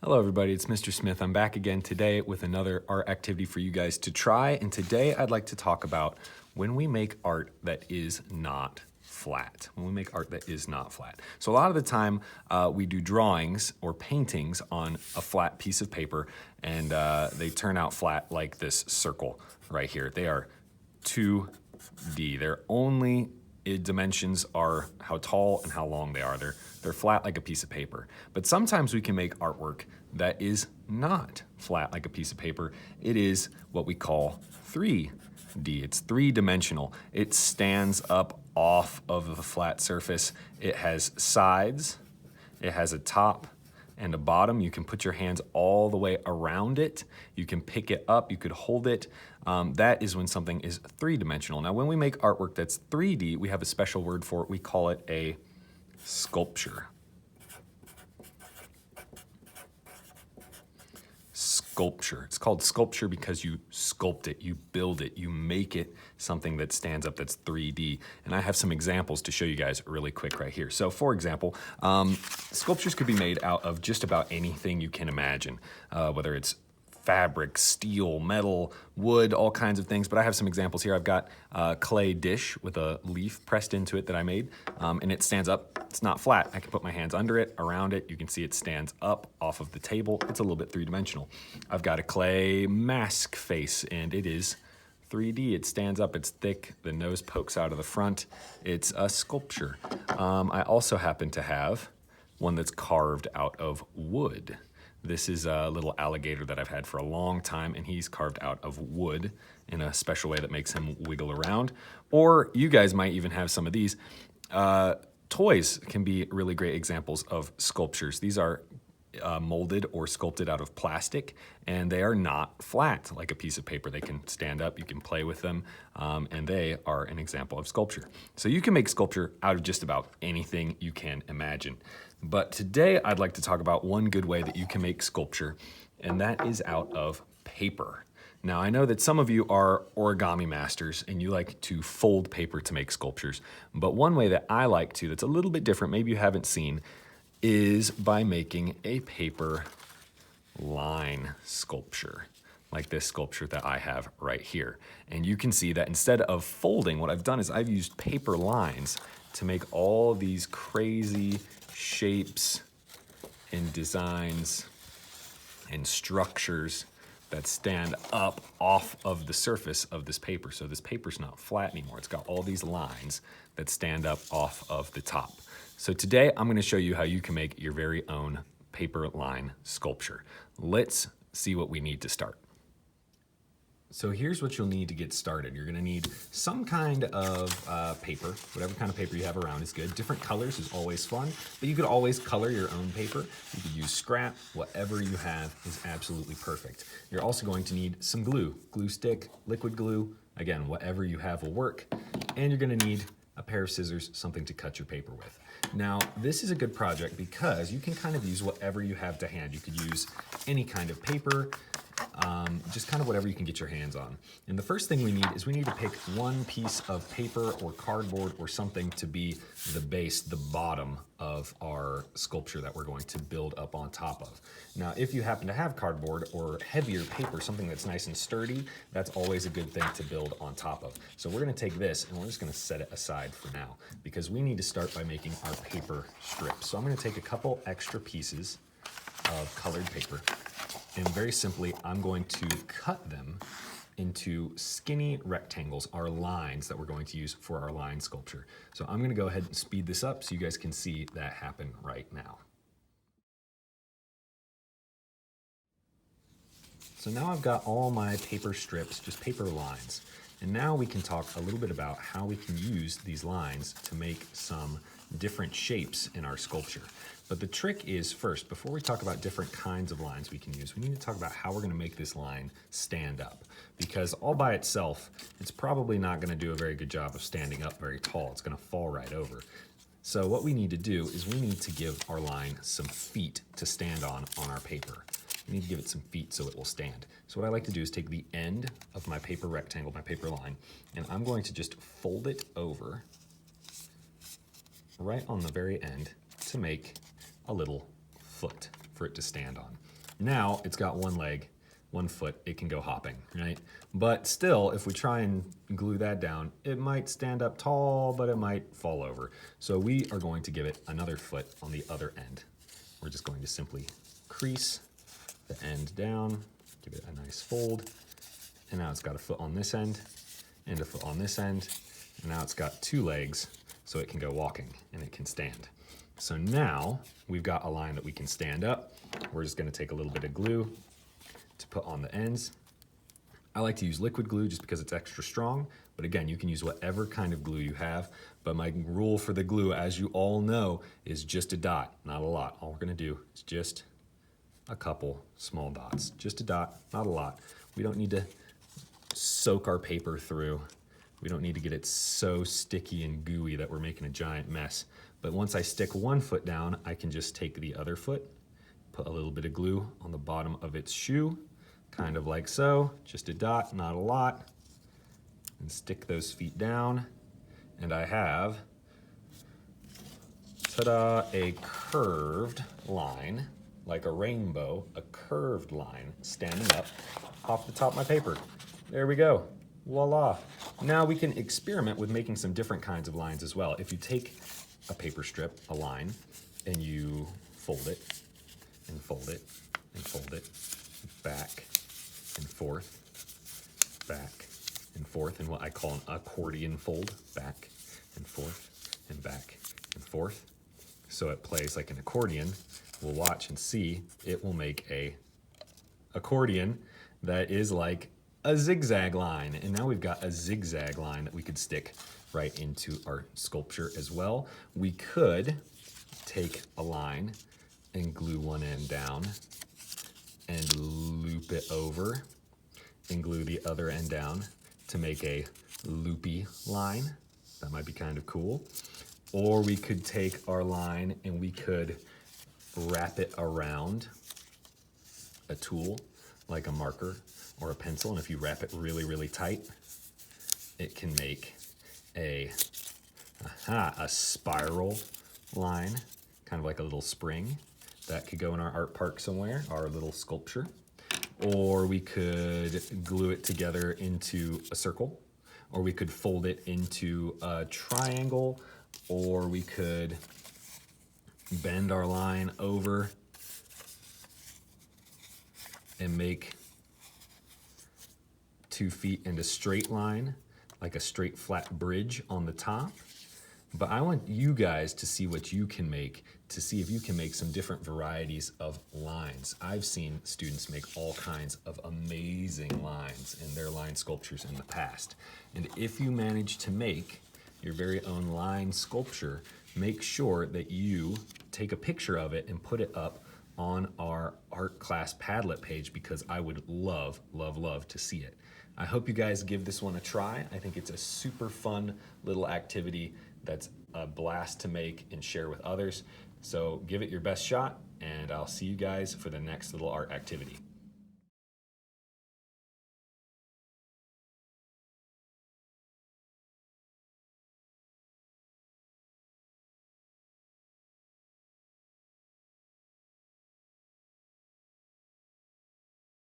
Hello everybody, it's Mr. Smith. I'm back again today with another art activity for you guys to try. And today I'd like to talk about when we make art that is not flat. When we make art that is not flat. So a lot of the time we do drawings or paintings on a flat piece of paper and they turn out flat like this circle right here. They are 2D. Their only dimensions are how tall and how long they are. They're flat like a piece of paper. But sometimes we can make artwork that is not flat like a piece of paper. It is what we call 3D. It's three-dimensional. It stands up off of the flat surface. It has sides, it has a top and a bottom. You can put your hands all the way around it. You can pick it up, you could hold it. That is when something is three-dimensional. Now, when we make artwork that's 3D, we have a special word for it. We call it a sculpture. Sculpture. It's called sculpture because you sculpt it, you build it, you make it something that stands up that's 3D. And I have some examples to show you guys really quick right here. So for example, sculptures could be made out of just about anything you can imagine, whether it's fabric, steel, metal, wood, all kinds of things. But I have some examples here. I've got a clay dish with a leaf pressed into it that I made, and it stands up. It's not flat. I can put my hands under it, around it. You can see it stands up off of the table. It's a little bit three-dimensional. I've got a clay mask face, and it is 3D. It stands up, it's thick, the nose pokes out of the front. It's a sculpture. I also happen to have one that's carved out of wood. This is a little alligator that I've had for a long time, and he's carved out of wood in a special way that makes him wiggle around. Or you guys might even have some of these. Toys can be really great examples of sculptures. These are molded or sculpted out of plastic, and they are not flat like a piece of paper. They can stand up, you can play with them, and they are an example of sculpture. So you can make sculpture out of just about anything you can imagine. But today I'd like to talk about one good way that you can make sculpture, and that is out of paper. Now, I know that some of you are origami masters and you like to fold paper to make sculptures, but one way that I like to, that's a little bit different, maybe you haven't seen, is by making a paper line sculpture, like this sculpture that I have right here. And you can see that instead of folding, what I've done is I've used paper lines to make all these crazy shapes and designs and structures that stand up off of the surface of this paper. So this paper's not flat anymore. It's got all these lines that stand up off of the top. So today I'm gonna show you how you can make your very own paper line sculpture. Let's see what we need to start. So here's what you'll need to get started. You're gonna need some kind of paper, whatever kind of paper you have around is good. Different colors is always fun, but you could always color your own paper. You could use scrap, whatever you have is absolutely perfect. You're also going to need some glue, glue stick, liquid glue, again, whatever you have will work. And you're gonna need a pair of scissors, something to cut your paper with. Now, this is a good project because you can kind of use whatever you have to hand. You could use any kind of paper, just kind of whatever you can get your hands on. And the first thing we need is we need to pick one piece of paper or cardboard or something to be the base, the bottom of our sculpture that we're going to build up on top of. Now, if you happen to have cardboard or heavier paper, something that's nice and sturdy, that's always a good thing to build on top of. So we're gonna take this and we're just gonna set it aside for now because we need to start by making our paper strips. So I'm gonna take a couple extra pieces of colored paper, and very simply, I'm going to cut them into skinny rectangles, our lines that we're going to use for our line sculpture. So I'm gonna go ahead and speed this up so you guys can see that happen right now. So now I've got all my paper strips, just paper lines. And now we can talk a little bit about how we can use these lines to make some different shapes in our sculpture. But the trick is first, before we talk about different kinds of lines we can use, we need to talk about how we're gonna make this line stand up. Because all by itself, it's probably not gonna do a very good job of standing up very tall. It's gonna fall right over. So what we need to do is we need to give our line some feet to stand on our paper. We need to give it some feet so it will stand. So what I like to do is take the end of my paper rectangle, my paper line, and I'm going to just fold it over right on the very end to make a little foot for it to stand on. Now it's got one leg, 1 foot, it can go hopping, right? But still, if we try and glue that down, it might stand up tall, but it might fall over. So we are going to give it another foot on the other end. We're just going to simply crease the end down, give it a nice fold, and now it's got a foot on this end and a foot on this end, and now it's got 2 legs so it can go walking and it can stand. So now we've got a line that we can stand up. We're just gonna take a little bit of glue to put on the ends. I like to use liquid glue just because it's extra strong, but again, you can use whatever kind of glue you have. But my rule for the glue, as you all know, is just a dot, not a lot. All we're gonna do is just a couple small dots. Just a dot, not a lot. We don't need to soak our paper through. We don't need to get it so sticky and gooey that we're making a giant mess. But once I stick 1 foot down, I can just take the other foot, put a little bit of glue on the bottom of its shoe, kind of like so, just a dot, not a lot, and stick those feet down. And I have, ta-da, a curved line, like a rainbow, a curved line standing up off the top of my paper. There we go, voila. Now we can experiment with making some different kinds of lines as well. If you take a paper strip, a line, and you fold it, and fold it, and fold it, back and forth, back and forth, in what I call an accordion fold, back and forth, and back and forth. So it plays like an accordion. We'll watch and see, it will make a accordion that is like a zigzag line. And now we've got a zigzag line that we could stick right into our sculpture as well. We could take a line and glue one end down and loop it over and glue the other end down to make a loopy line. That might be kind of cool. Or we could take our line and we could wrap it around a tool like a marker or a pencil. And if you wrap it really, really tight, it can make a spiral line, kind of like a little spring. That could go in our art park somewhere, our little sculpture. Or we could glue it together into a circle, or we could fold it into a triangle, or we could bend our line over and make 2 feet and a straight line, like a straight flat bridge on the top. But I want you guys to see what you can make, to see if you can make some different varieties of lines. I've seen students make all kinds of amazing lines in their line sculptures in the past. And if you manage to make your very own line sculpture, make sure that you take a picture of it and put it up on our art class Padlet page, because I would love, love, love to see it. I hope you guys give this one a try. I think it's a super fun little activity that's a blast to make and share with others. So give it your best shot, and I'll see you guys for the next little art activity.